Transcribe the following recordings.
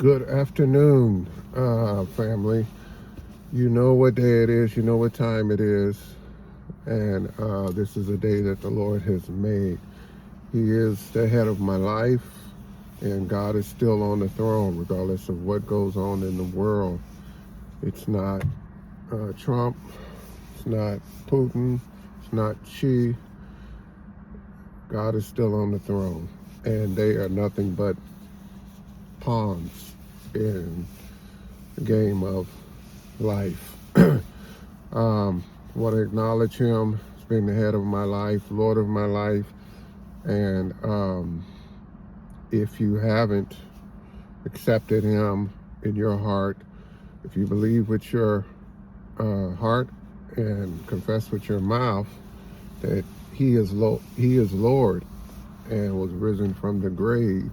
Good afternoon, family. You know what day it is, you know what time it is, and this is a day that the Lord has made. He is the head of my life, and God is still on the throne, regardless of what goes on in the world. It's not Trump, it's not Putin, it's not Xi. God is still on the throne, and they are nothing but pawns in the game of life. Want to acknowledge him as being the head of my life, Lord of my life. And if you haven't accepted him in your heart, if you believe with your heart and confess with your mouth that he is Lord and was risen from the grave,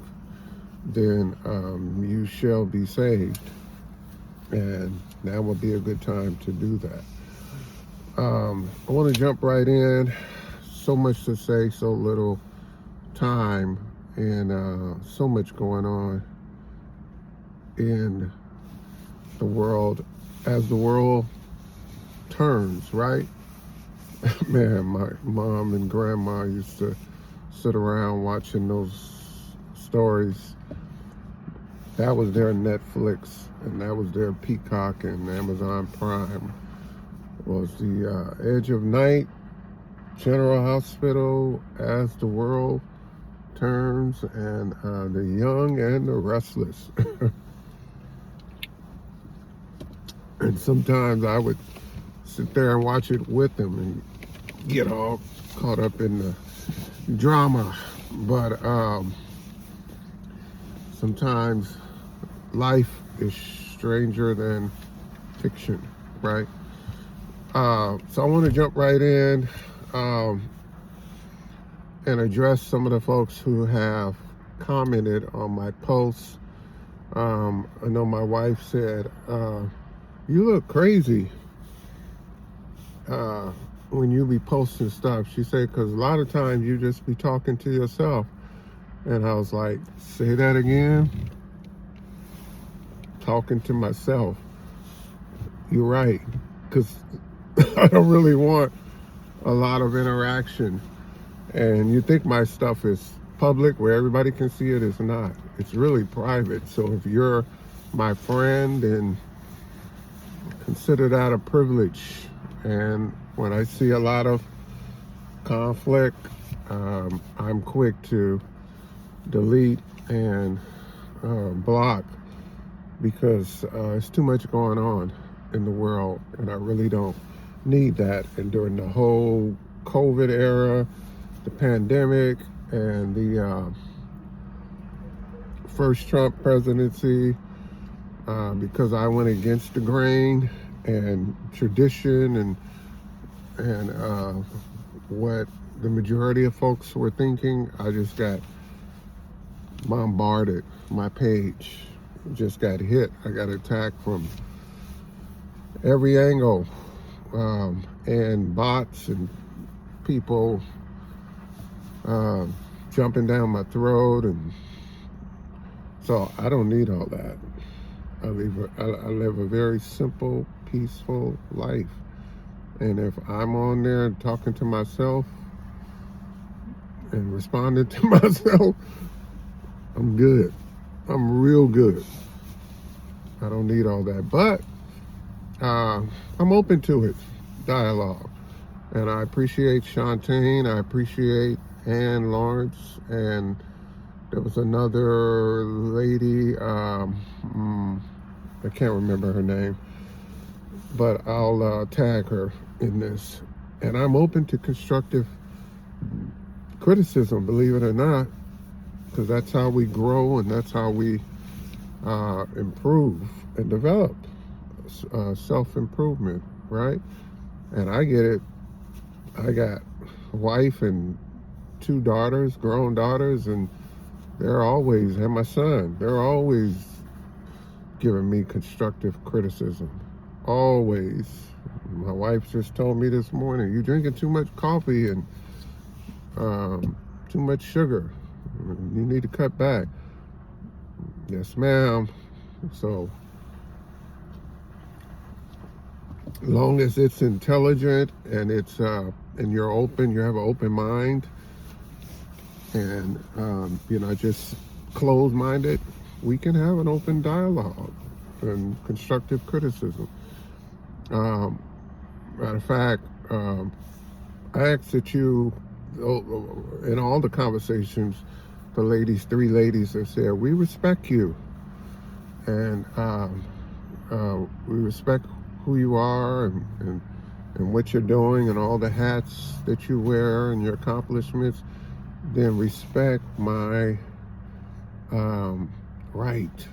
then you shall be saved. And now would be a good time to do that. I want to jump right in. So much to say, so little time, and so much going on in the world as the world turns, right? Man, my mom and grandma used to sit around watching those stories. That was their Netflix, and that was their Peacock and Amazon Prime. Was the Edge of Night, General Hospital, As the World Turns, and The Young and the Restless. And sometimes I would sit there and watch it with them and get all caught up in the drama. But sometimes life is stranger than fiction, right? So I want to jump right in and address some of the folks who have commented on my posts. I know my wife said, you look crazy when you be posting stuff. She said, because a lot of times you just be talking to yourself. And I was like, say that again? Talking to myself. You're right. Because I don't really want a lot of interaction. And you think my stuff is public where everybody can see it. It's not. It's really private. So if you're my friend, then consider that a privilege. And when I see a lot of conflict, I'm quick to delete and block, because it's too much going on in the world, and I really don't need that. And during the whole COVID era, the pandemic, and the first Trump presidency, because I went against the grain and tradition and what the majority of folks were thinking, I just got bombarded. My page just got hit. I got attacked from every angle, and bots and people jumping down my throat, and so I don't need all that. I live a very simple, peaceful life, and if I'm on there talking to myself and responding to myself, I'm good. I'm real good. I don't need all that, but I'm open to it, dialogue. And I appreciate Shantae, I appreciate Ann Lawrence, and there was another lady, I can't remember her name, but I'll tag her in this. And I'm open to constructive criticism, believe it or not, because that's how we grow and that's how we improve and develop. Self-improvement, right? And I get it. I got a wife and 2 daughters, grown daughters, and and my son, they're always giving me constructive criticism. Always. My wife just told me this morning, you're drinking too much coffee and too much sugar. You need to cut back. Yes, ma'am. So, long as it's intelligent and it's and you're open, you have an open mind, and you're not just closed-minded, we can have an open dialogue and constructive criticism. Matter of fact, I ask that you, in all the conversations, the three ladies that said, we respect you, and we respect who you are and what you're doing and all the hats that you wear and your accomplishments, then respect my right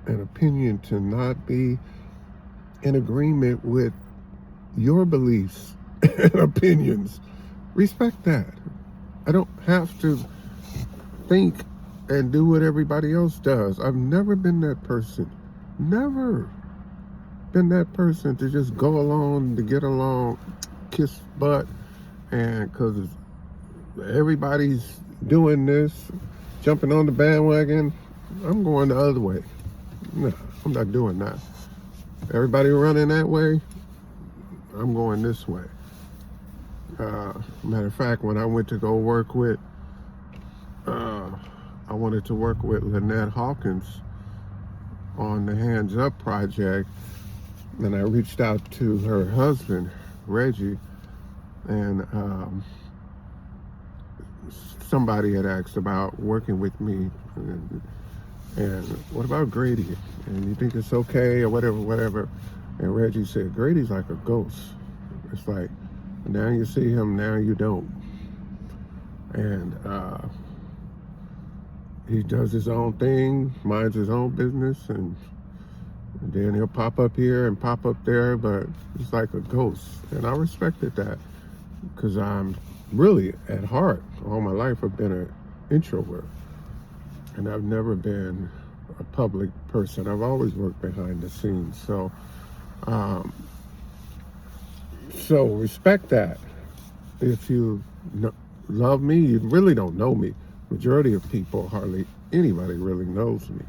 and opinion to not be in agreement with your beliefs and opinions. Respect that. I don't have to think and do what everybody else does. I've never been that person. Never been that person to just go along to get along, kiss butt, and because everybody's doing this, jumping on the bandwagon, I'm going the other way. No, I'm not doing that. Everybody running that way, I'm going this way. Matter of fact, when I went to go work with, I wanted to work with Lynette Hawkins on the Hands Up project, and I reached out to her husband, Reggie, and somebody had asked about working with me, and what about Grady? And you think it's okay or whatever? And Reggie said, Grady's like a ghost. It's like, now you see him, now you don't. And he does his own thing, minds his own business, and then he'll pop up here and pop up there, but it's like a ghost. And I respected that, because I'm really, at heart, all my life I've been an introvert. And I've never been a public person. I've always worked behind the scenes. So respect that. If you love me, you really don't know me. Majority of people, hardly anybody really knows me.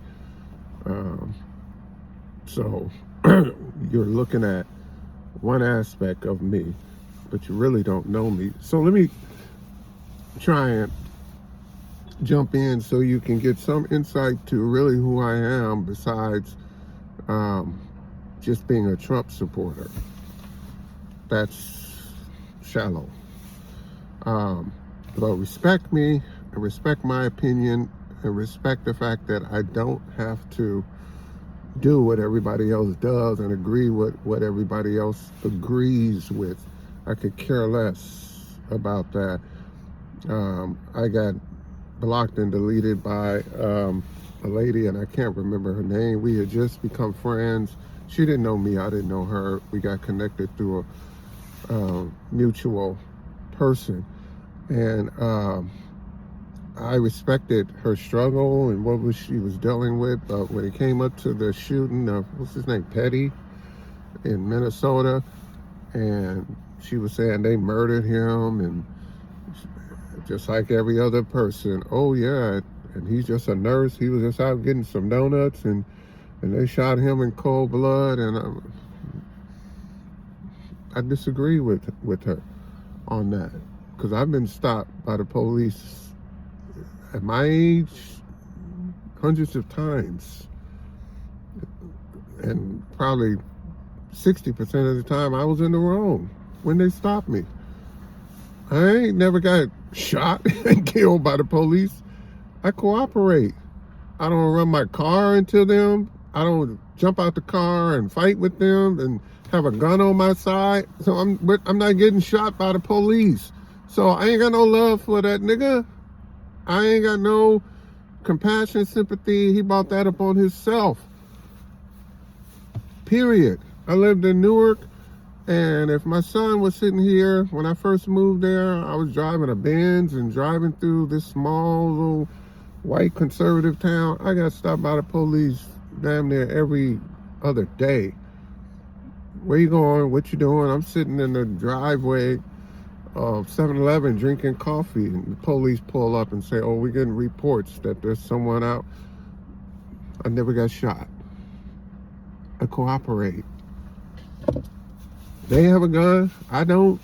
So you're looking at one aspect of me, but you really don't know me. So let me try and jump in so you can get some insight to really who I am, besides just being a Trump supporter. That's shallow. But respect me, and respect my opinion, and respect the fact that I don't have to do what everybody else does and agree with what everybody else agrees with. I could care less about that. I got blocked and deleted by a lady, and I can't remember her name. We had just become friends. She didn't know me, I didn't know her. We got connected through a mutual person, and I respected her struggle and what she was dealing with. But when it came up to the shooting of, what's his name, Petty, in Minnesota, and she was saying they murdered him, and just like every other person, oh yeah, and he's just a nurse, he was just out getting some donuts, and they shot him in cold blood. And I disagree with her on that, because I've been stopped by the police at my age hundreds of times, and probably 60% of the time I was in the wrong when they stopped me. I ain't never got shot and killed by the police. I cooperate. I don't run my car into them. I don't jump out the car and fight with them and have a gun on my side. So I'm not getting shot by the police. So I ain't got no love for that nigga. I ain't got no compassion, sympathy. He brought that upon himself. Period. I lived in Newark, and if my son was sitting here when I first moved there, I was driving a Benz and driving through this small little white conservative town. I got stopped by the police damn near every other day. Where you going? What you doing? I'm sitting in the driveway of 7-Eleven drinking coffee, and the police pull up and say, oh, we're getting reports that there's someone out. I never got shot. I cooperate. They have a gun. I don't.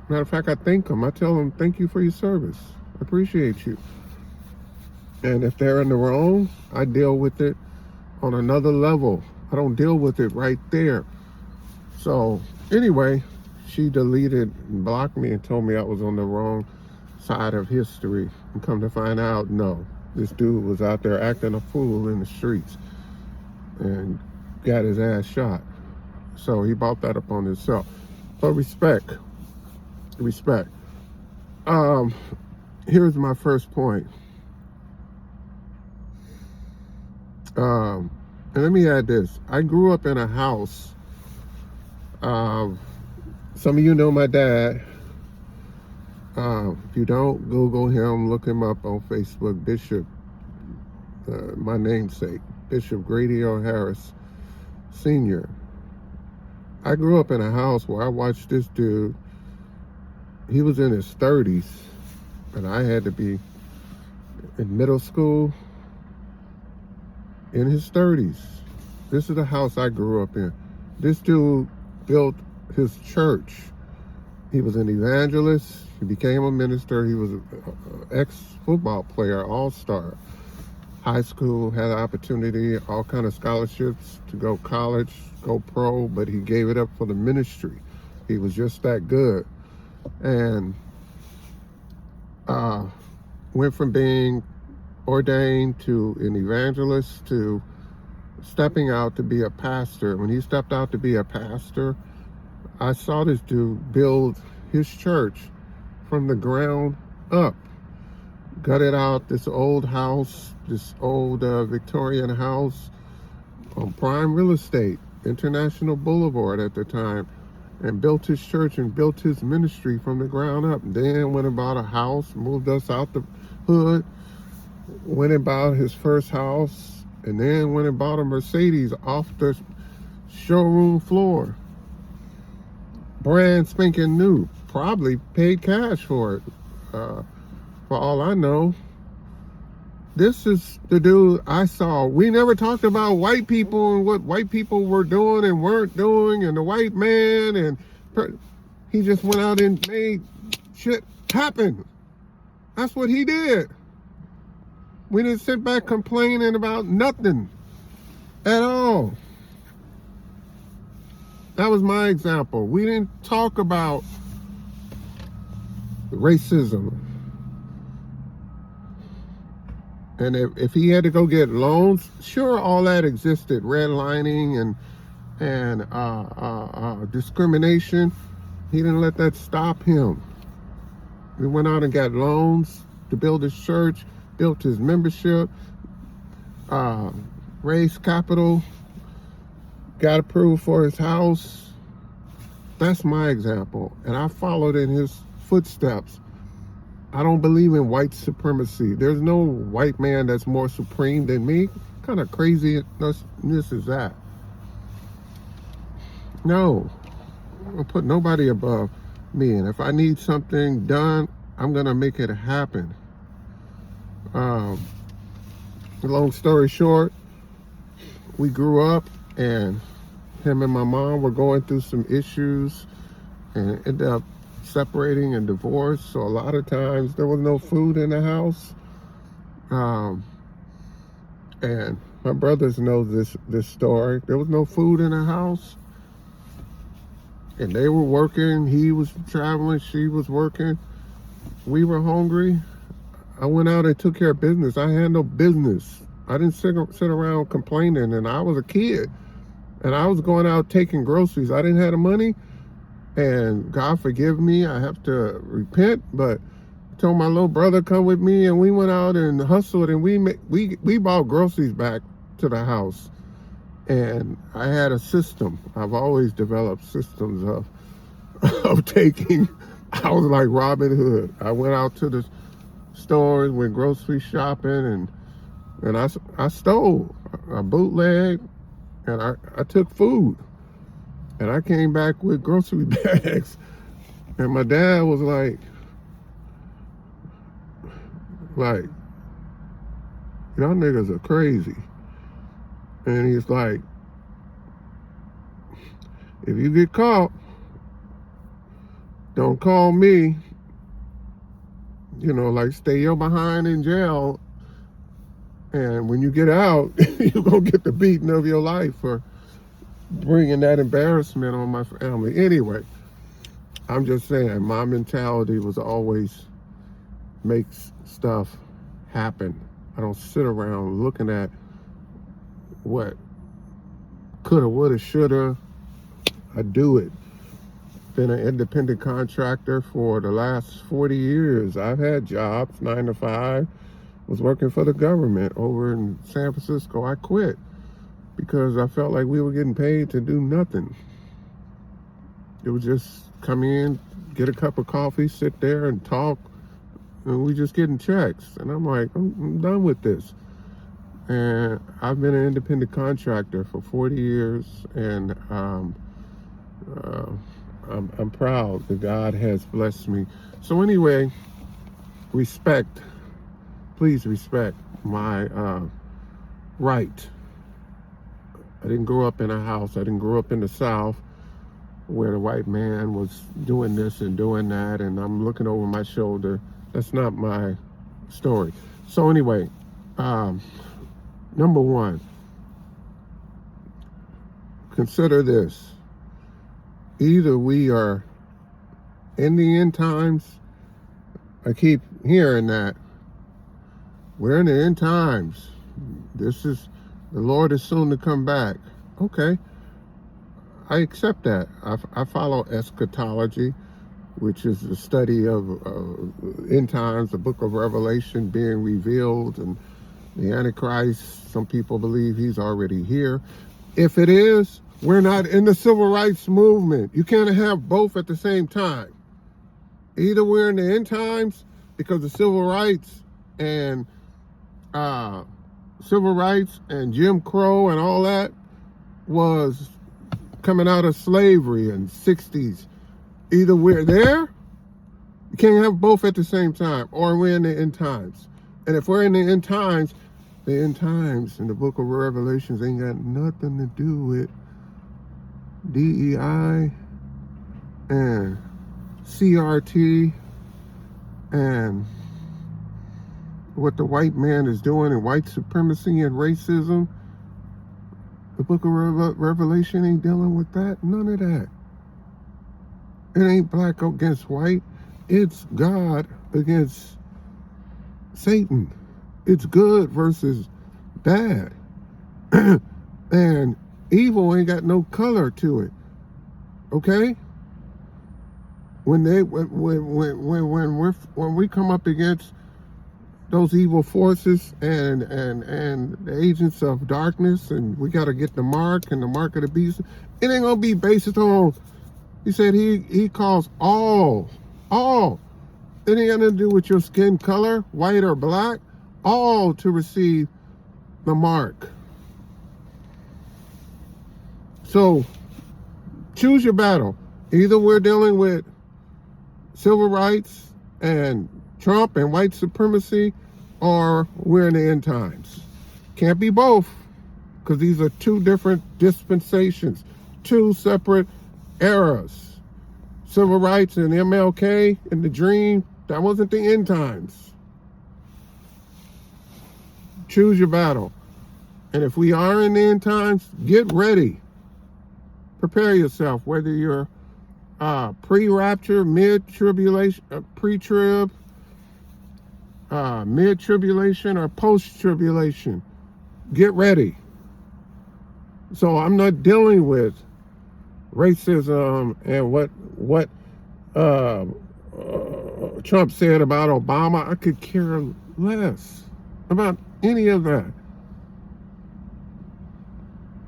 Matter of fact, I thank them. I tell them, thank you for your service. I appreciate you. And if they're in the wrong, I deal with it on another level. I don't deal with it right there. So anyway, she deleted and blocked me and told me I was on the wrong side of history. And come to find out, no. This dude was out there acting a fool in the streets and got his ass shot. So he brought that upon himself. So respect. Respect. Here's my first point. And let me add this. I grew up in a house. Some of you know my dad. If you don't, Google him, look him up on Facebook, Bishop, my namesake, Bishop Grady O. Harris Sr. I grew up in a house where I watched this dude. He was in his 30s, and I had to be in middle school in his 30s. This is the house I grew up in. This dude built his church. He was an evangelist. He became a minister. He was an ex-football player, all-star. High school, had an opportunity, all kind of scholarships to go college, go pro, but he gave it up for the ministry. He was just that good. And went from being ordained to an evangelist to stepping out to be a pastor. When he stepped out to be a pastor, I saw this dude build his church from the ground up. Gutted out this old house, this old Victorian house on prime real estate, International Boulevard at the time, and built his church and built his ministry from the ground up. Then went and bought a house, moved us out the hood, went and bought his first house, and then went and bought a Mercedes off the showroom floor. Brand spanking new. Probably paid cash for it. For all I know. This is the dude I saw. We never talked about white people and what white people were doing and weren't doing, and the white man, and he just went out and made shit happen. That's what he did. We didn't sit back complaining about nothing at all. That was my example. We didn't talk about racism. And if he had to go get loans, sure, all that existed, redlining and discrimination. He didn't let that stop him. He went out and got loans to build his church, built his membership, raised capital, got approved for his house. That's my example, and I followed in his footsteps. I don't believe in white supremacy. There's no white man that's more supreme than me. What kind of craziness is that? No, I don't put nobody above me. And if I need something done, I'm gonna make it happen. Long story short, we grew up, and him and my mom were going through some issues, and ended up separating and divorced. So a lot of times there was no food in the house. And my brothers know this story. There was no food in the house. And they were working. He was traveling. She was working. We were hungry. I went out and took care of business. I handled business. I didn't sit around complaining. And I was a kid. And I was going out taking groceries. I didn't have the money. And God forgive me, I have to repent, but I told my little brother come with me, and we went out and hustled, and we bought groceries back to the house. And I had a system. I've always developed systems of taking. I was like Robin Hood. I went out to the stores, went grocery shopping, and I stole, I bootlegged, and I took food. And I came back with grocery bags. And my dad was like, Y'all niggas are crazy. And he's like, if you get caught, don't call me. Like stay your behind in jail. And when you get out, you're going to get the beating of your life for bringing that embarrassment on my family. Anyway, I'm just saying, my mentality was always make stuff happen. I don't sit around looking at what coulda, woulda, shoulda. I do it. Been an independent contractor for the last 40 years. I've had jobs, 9 to 5. Was working for the government over in San Francisco. I quit because I felt like we were getting paid to do nothing. It was just come in, get a cup of coffee, sit there and talk, and we just getting checks. And I'm like, I'm done with this. And I've been an independent contractor for 40 years, and I'm proud that God has blessed me. So anyway, respect. Please respect my right. I didn't grow up in a house. I didn't grow up in the South where the white man was doing this and doing that, and I'm looking over my shoulder. That's not my story. So anyway, number one, consider this. Either we are in the end times. I keep hearing that. We're in the end times. The Lord is soon to come back. Okay, I accept that. I follow eschatology, which is the study of end times, the book of Revelation being revealed, and the Antichrist. Some people believe he's already here. If it is, we're not in the civil rights movement. You can't have both at the same time. Either we're in the end times because of civil rights and Jim Crow and all that was coming out of slavery in 60s. Either we're there, you can't have both at the same time, or we're in the end times. And if we're in the end times in the book of Revelations ain't got nothing to do with DEI and CRT and what the white man is doing and white supremacy and racism. The book of Revelation ain't dealing with that. None of that. It ain't black against white. It's God against Satan. It's good versus bad. And evil ain't got no color to it. Okay? When we come up against those evil forces and the agents of darkness, and we got to get the mark and the mark of the beast, it ain't gonna be based on. He said he calls all. It ain't got nothing to do with your skin color, white or black. All to receive the mark. So choose your battle. Either we're dealing with civil rights and Trump and white supremacy, or we're in the end times. Can't be both, because these are two different dispensations, two separate eras. Civil rights and MLK and the dream, that wasn't the end times. Choose your battle. And if we are in the end times, get ready. Prepare yourself, whether you're pre-rapture, mid-tribulation, pre-trib, mid-tribulation, or post-tribulation. Get ready. So I'm not dealing with racism and what Trump said about Obama. I could care less about any of that.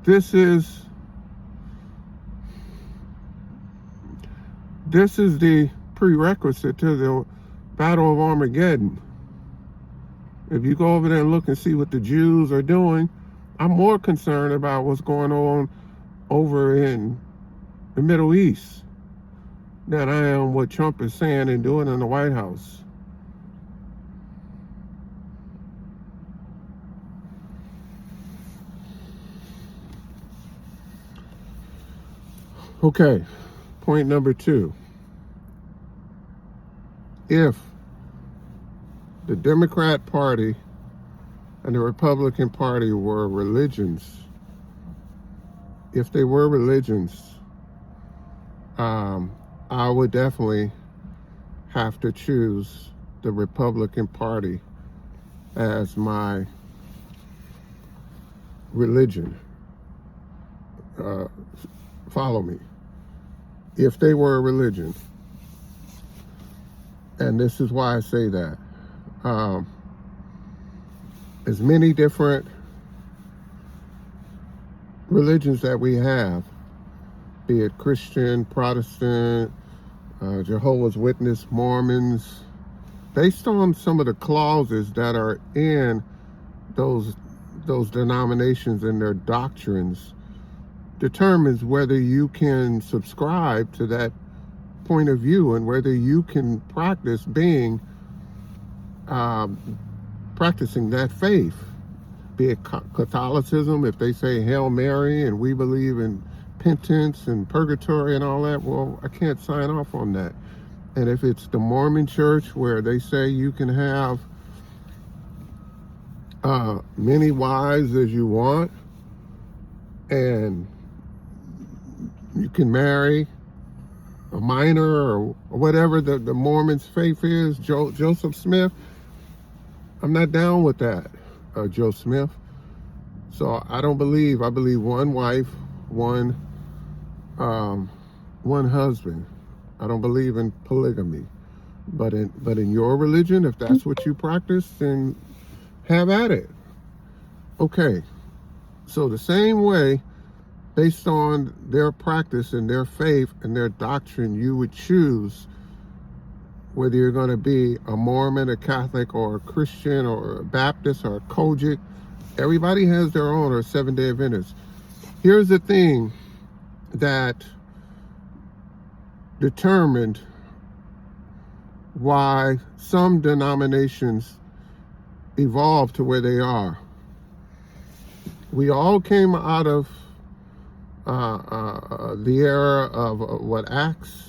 This is the prerequisite to the Battle of Armageddon. If you go over there and look and see what the Jews are doing, I'm more concerned about what's going on over in the Middle East than I am what Trump is saying and doing in the White House. Okay, point number 2. If the Democrat Party and the Republican Party were religions, if they were religions, I would definitely have to choose the Republican Party as my religion. Follow me. If they were a religion, and this is why I say that, as many different religions that we have, be it Christian, Protestant, Jehovah's Witness, Mormons, based on some of the clauses that are in those denominations and their doctrines, determines whether you can subscribe to that point of view and whether you can practice practicing that faith. Be it Catholicism, if they say Hail Mary and we believe in penance and purgatory and all that, well, I can't sign off on that. And if it's the Mormon church where they say you can have many wives as you want and you can marry a minor or whatever the Mormon's faith is, Joseph Smith, I'm not down with that, Joe Smith. So I believe one wife, one husband. I don't believe in polygamy. But in your religion, if that's what you practice, then have at it. Okay. So the same way, based on their practice and their faith and their doctrine, you would choose whether you're going to be a Mormon, a Catholic, or a Christian, or a Baptist, or a Kojic. Everybody has their own, or Seventh-day Adventist. Here's the thing that determined why some denominations evolved to where they are. We all came out of the era of Acts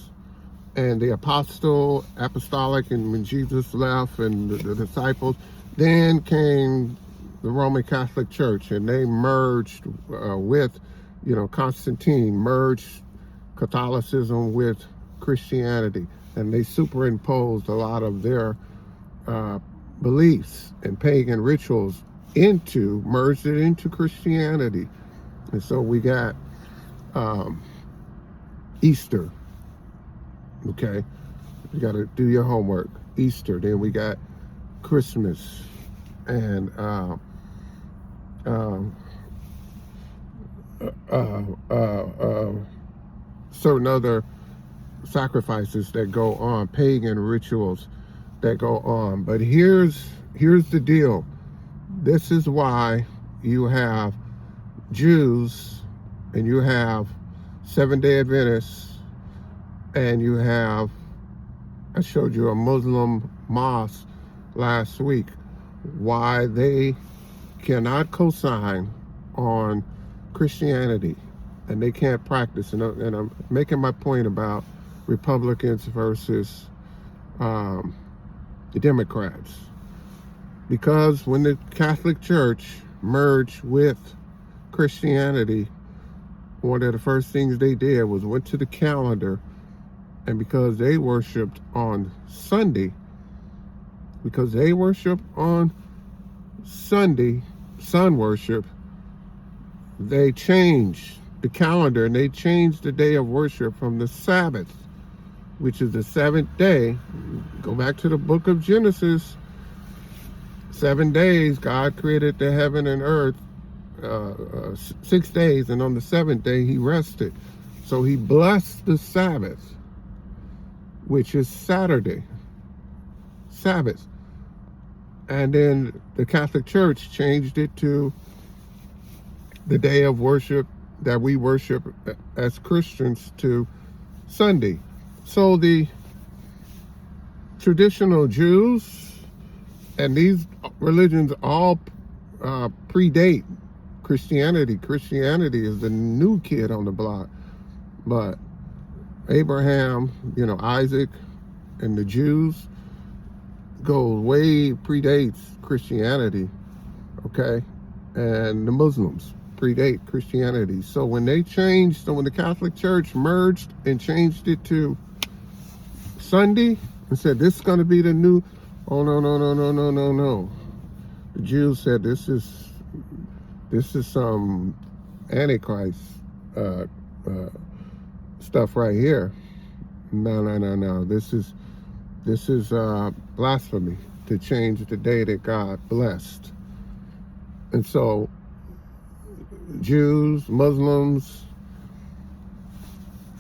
and the apostolic, and when Jesus left and the disciples, then came the Roman Catholic Church, and they merged with, Constantine merged Catholicism with Christianity, and they superimposed a lot of their beliefs and pagan rituals merged it into Christianity. And so we got Easter. Okay, you got to do your homework. Easter. Then we got Christmas and certain other sacrifices that go on, pagan rituals that go on. But here's the deal. This is why you have Jews and you have Seventh-day Adventists and you have, I showed you a Muslim mosque last week, why they cannot co-sign on Christianity and they can't practice. And I'm making my point about Republicans versus the Democrats. Because when the Catholic Church merged with Christianity, one of the first things they did was went to the calendar, and because they worshiped on Sunday, sun worship, they changed the calendar and they changed the day of worship from the Sabbath, which is the seventh day. Go back to the book of Genesis. 7 days, God created the heaven and earth, 6 days, and on the seventh day, he rested. So he blessed the Sabbath, which is Saturday, Sabbath. And then the Catholic Church changed it to the day of worship that we worship as Christians to Sunday. So the traditional Jews and these religions all predate Christianity. Christianity is the new kid on the block. But Abraham, Isaac, and the Jews predates Christianity, okay? And the Muslims predate Christianity. So when the Catholic Church merged and changed it to Sunday and said this is going to be the new, oh no, no, no, no, no, no, no. The Jews said this is some Antichrist stuff right here. No, no, no, no. This is blasphemy to change the day that God blessed. And so Jews, Muslims,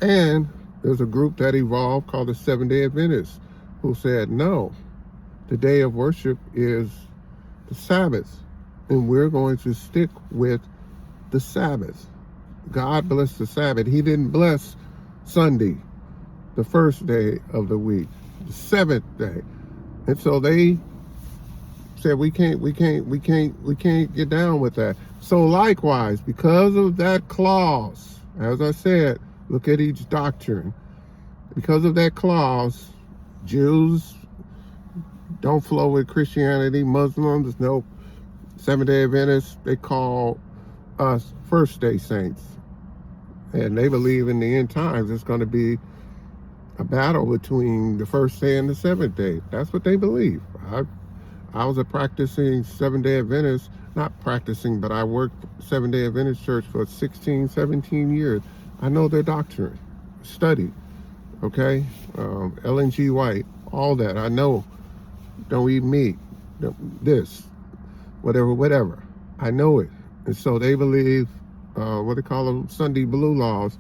and there's a group that evolved called the Seventh-day Adventists who said, no, the day of worship is the Sabbath, and we're going to stick with the Sabbath. God blessed the Sabbath. He didn't bless Sunday, the first day of the week, the seventh day. And so they said we can't get down with that. So likewise, because of that clause, as I said, look at each doctrine. Because of that clause, Jews don't flow with Christianity. Muslims, nope. Seventh-day Adventists, they call us first-day saints. And they believe in the end times it's going to be a battle between the first day and the seventh day. That's what they believe. I was a practicing Seventh-day Adventist, not practicing, but I worked Seventh-day Adventist church for 16, 17 years. I know their doctrine, study, okay? Ellen G. White, all that, I know. Don't eat meat, this, whatever. I know it. And so they believe, what they call them, Sunday blue laws.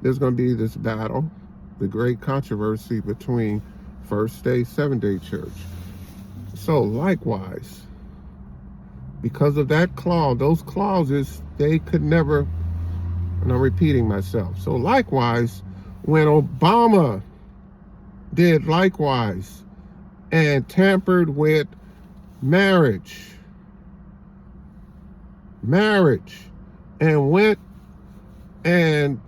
There's going to be this battle, the great controversy between first day, seventh-day church. So likewise, because of that clause, those clauses, they could never, and I'm repeating myself. So likewise, when Obama did likewise and tampered with marriage, and went and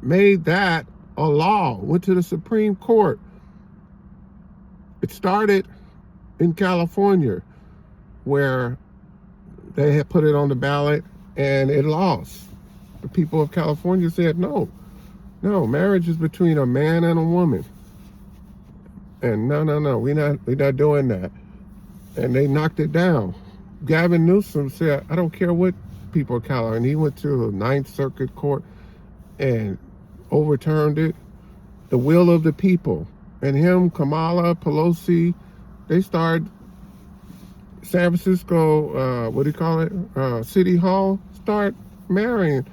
made that a law, went to the Supreme Court. It started in California, where they had put it on the ballot and it lost. The people of California said, no, marriage is between a man and a woman. And no, we're not doing that. And they knocked it down. Gavin Newsom said, I don't care what people of California, and he went to the Ninth Circuit Court and overturned it. The will of the people. And him, Kamala, Pelosi, they started San Francisco, City Hall, start marrying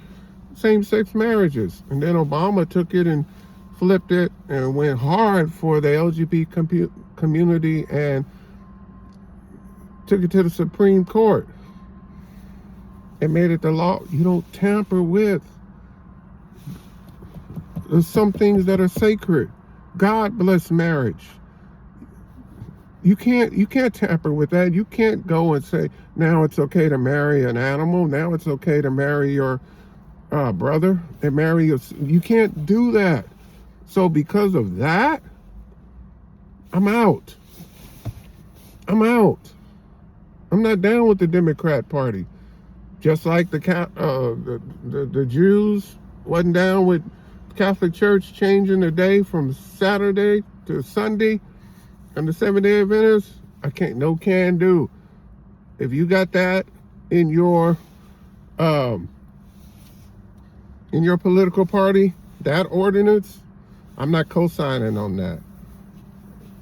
same-sex marriages. And then Obama took it and flipped it and went hard for the LGBT community and took it to the Supreme Court and made it the law. You don't tamper with. There's some things that are sacred. God bless marriage. You can't tamper with that. You can't go and say, now it's okay to marry an animal. Now it's okay to marry your brother and marry your... You can't do that. So because of that, I'm out. I'm not down with the Democrat Party. Just like the Jews wasn't down with Catholic Church changing the day from Saturday to Sunday, and the Seventh-day Adventists, no can do. If you got that in your political party, that ordinance, I'm not co-signing on that.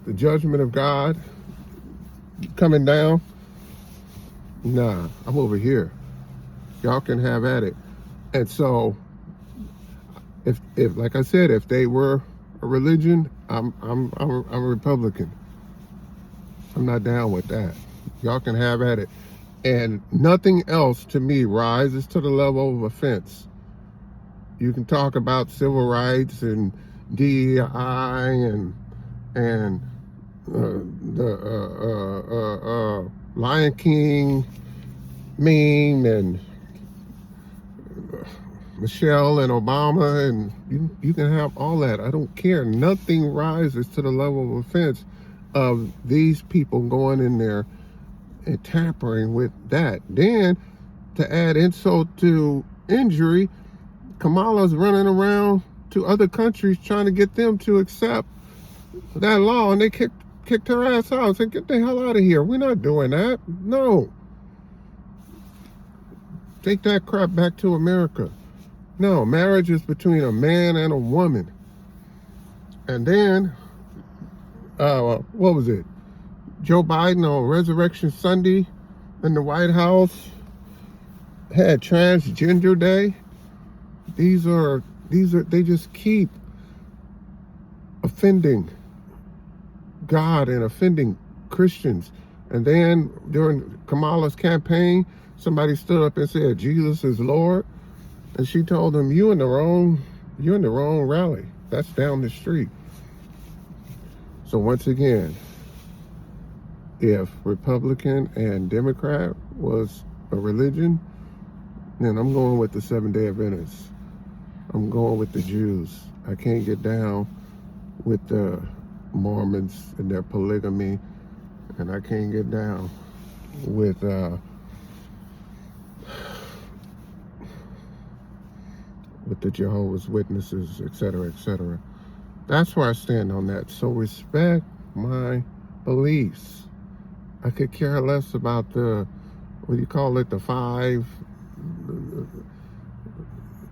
The judgment of God coming down, nah, I'm over here. Y'all can have at it. And so, if like I said, if they were a religion, I'm a Republican. I'm not down with that. Y'all can have at it. And nothing else to me rises to the level of offense. You can talk about civil rights and DEI and the Lion King meme and Michelle and Obama, and you can have all that. I don't care. Nothing rises to the level of offense of these people going in there and tampering with that. Then, to add insult to injury, Kamala's running around to other countries trying to get them to accept that law, and they kicked her ass out and said, get the hell out of here. We're not doing that. No. Take that crap back to America. No, marriage is between a man and a woman. And then, what was it? Joe Biden on Resurrection Sunday in the White House had Transgender Day. These are, they just keep offending God and offending Christians. And then during Kamala's campaign, somebody stood up and said, Jesus is Lord. And she told them, you're in the wrong rally. That's down the street. So once again, if Republican and Democrat was a religion, then I'm going with the Seventh-day Adventists. I'm going with the Jews. I can't get down with the Mormons and their polygamy, and I can't get down with the Jehovah's Witnesses, etc., etc. That's where I stand on that. So respect my beliefs. I could care less about the, what do you call it, the five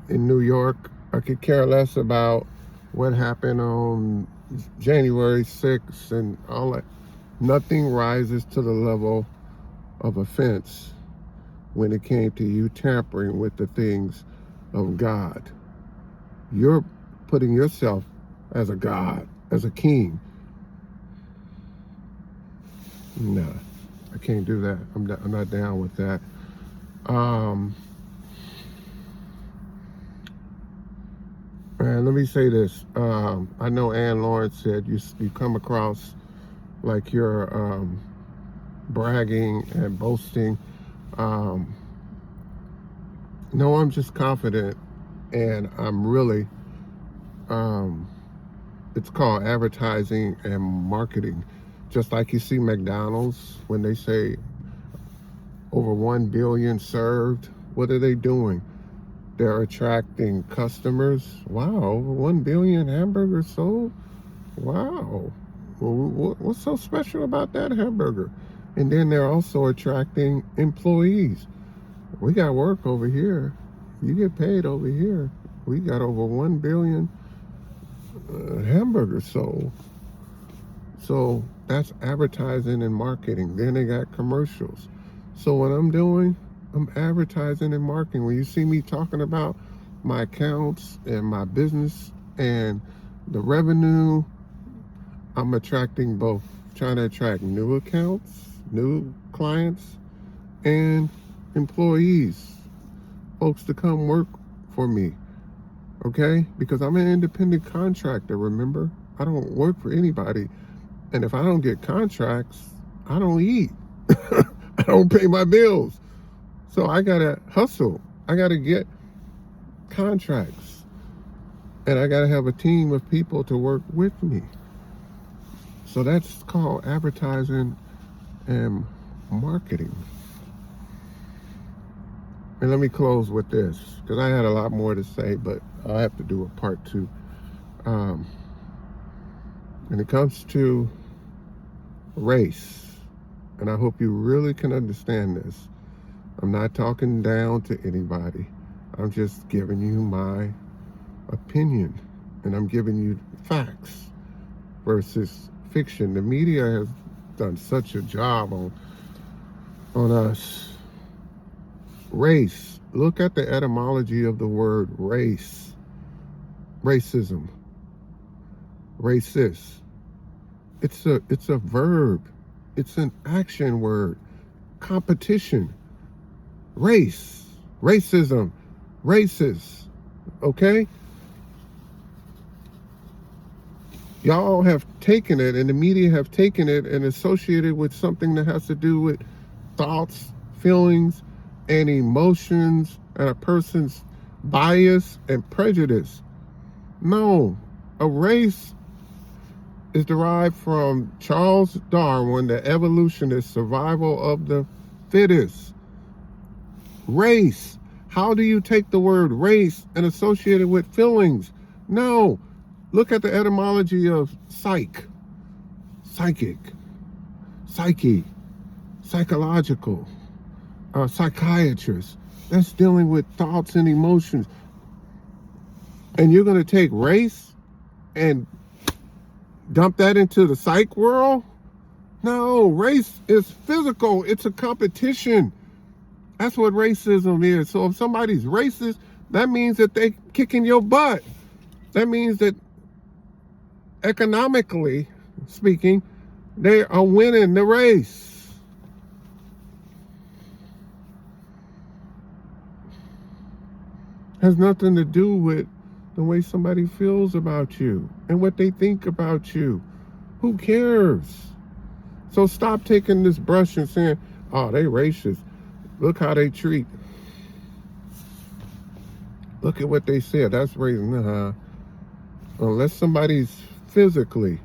in New York. I could care less about what happened on January 6th and all that. Nothing rises to the level of offense when it came to you tampering with the things of God. You're putting yourself as a God, as a king. No, I can't do that. I'm not down with that. And let me say this. I know Ann Lawrence said you come across like you're bragging and boasting. No, I'm just confident, and I'm really, it's called advertising and marketing. Just like you see McDonald's, when they say over 1 billion served, what are they doing? They're attracting customers. Wow, over 1 billion hamburgers sold? Wow. Well, what's so special about that hamburger? And then they're also attracting employees. We got work over here. You get paid over here. We got over 1 billion hamburgers sold. So that's advertising and marketing. Then they got commercials. So what I'm doing, I'm advertising and marketing. When you see me talking about my accounts and my business and the revenue, I'm attracting both. Trying to attract new accounts, new clients, and employees, folks to come work for me, okay? Because I'm an independent contractor, remember? I don't work for anybody. And if I don't get contracts, I don't eat. I don't pay my bills. So I gotta hustle. I gotta get contracts. And I gotta have a team of people to work with me. So that's called advertising and marketing. And let me close with this, because I had a lot more to say, but I'll have to do a part 2. When it comes to race, and I hope you really can understand this, I'm not talking down to anybody. I'm just giving you my opinion, and I'm giving you facts versus fiction. The media has done such a job on us. Race. Look at the etymology of the word race. Racism. Racist. It's a verb. It's an action word. Competition. Race. Racism. Racist. Okay? Y'all have taken it, and the media have taken it and associated with something that has to do with thoughts, feelings, and emotions, and a person's bias and prejudice. No, a race is derived from Charles Darwin, the evolutionist, survival of the fittest. Race. How do you take the word race and associate it with feelings? No. Look at the etymology of psychic, psyche, psychological, psychiatrist. That's dealing with thoughts and emotions. And you're going to take race and dump that into the psych world? No, race is physical. It's a competition. That's what racism is. So if somebody's racist, that means that they kicking your butt. That means that economically speaking, they are winning the race. Has nothing to do with the way somebody feels about you and what they think about you. Who cares? So stop taking this brush and saying, oh, they racist. Look how they treat. Look at what they said. That's racist. Unless somebody's physically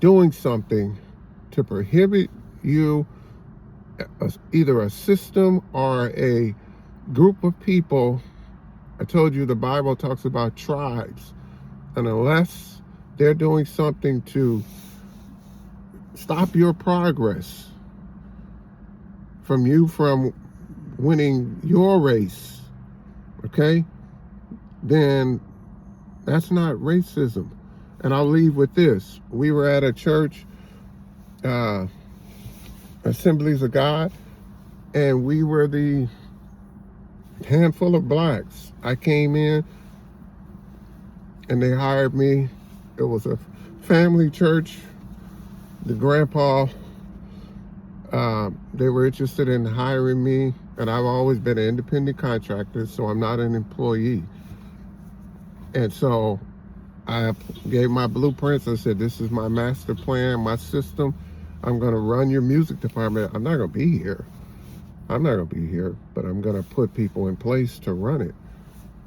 doing something to prohibit you, either a system or a group of people. I told you the Bible talks about tribes. And unless they're doing something to stop your progress from winning your race, okay, then that's not racism. And I'll leave with this. We were at a church, Assemblies of God, and we were the handful of blacks. I came in and they hired me. It was a family church. The grandpa, they were interested in hiring me, and I've always been an independent contractor, so I'm not an employee. And so I gave my blueprints. I said, this is my master plan, my system. I'm going to run your music department. I'm not going to be here. But I'm going to put people in place to run it.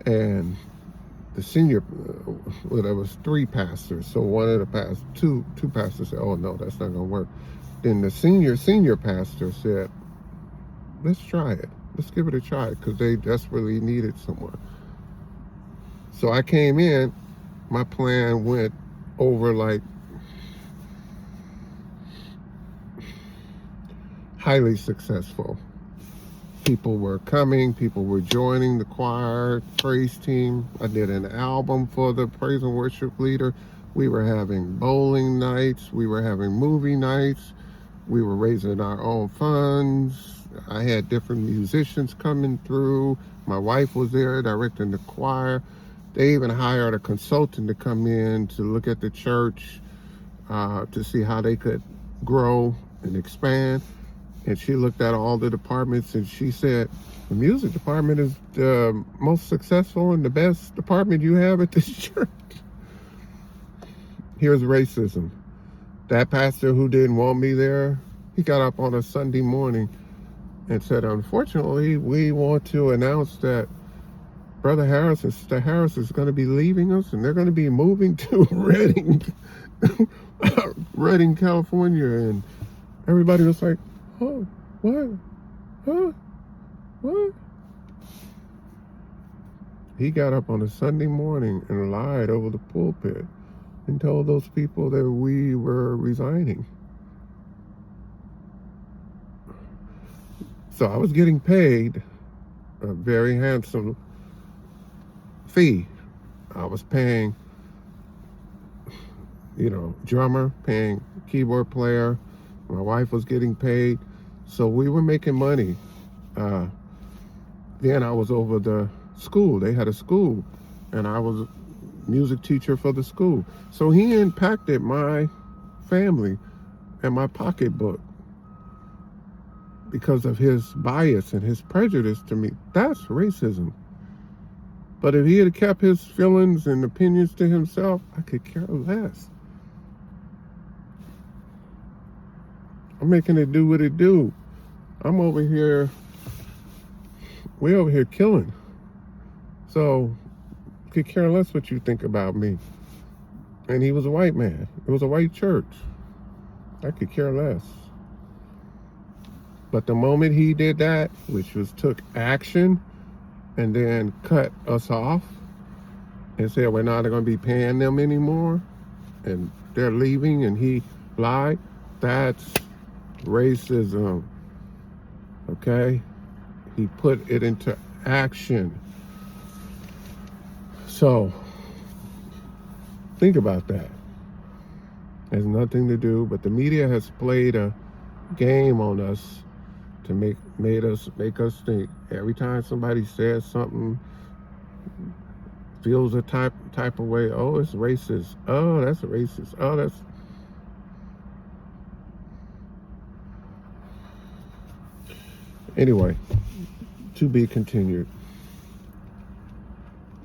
And the senior, well, there was 3 pastors. So one of the pastors, two pastors said, oh no, that's not going to work. Then the senior pastor said, let's try it. Let's give it a try, because they desperately needed someone. So I came in, my plan went over like highly successful. People were coming, people were joining the choir, praise team. I did an album for the praise and worship leader. We were having bowling nights, we were having movie nights, we were raising our own funds. I had different musicians coming through. My wife was there directing the choir. They even hired a consultant to come in to look at the church, to see how they could grow and expand. And she looked at all the departments and she said, the music department is the most successful and the best department you have at this church. Here's racism. That pastor who didn't want me there, he got up on a Sunday morning and said, unfortunately, we want to announce that Brother Harris and Sister Harris is going to be leaving us, and they're going to be moving to Redding, California. And everybody was like, oh, what? Huh? What? He got up on a Sunday morning and lied over the pulpit and told those people that we were resigning. So I was getting paid a very handsome fee. I was paying, drummer, paying keyboard player. My wife was getting paid. So we were making money. Then I was over the school. They had a school, and I was a music teacher for the school. So he impacted my family and my pocketbook because of his bias and his prejudice to me. That's racism. But if he had kept his feelings and opinions to himself, I could care less. I'm making it do what it do. We're over here killing. So, could care less what you think about me. And he was a white man. It was a white church. I could care less. But the moment he did that, which was took action and then cut us off and said we're not going to be paying them anymore, and they're leaving, and he lied, that's racism. Okay? He put it into action. So, think about that. It has nothing to do, but the media has played a game on us to make us think. Every time somebody says something, feels a type of way, oh, it's racist. Oh, that's racist. Oh, that's... Anyway, to be continued.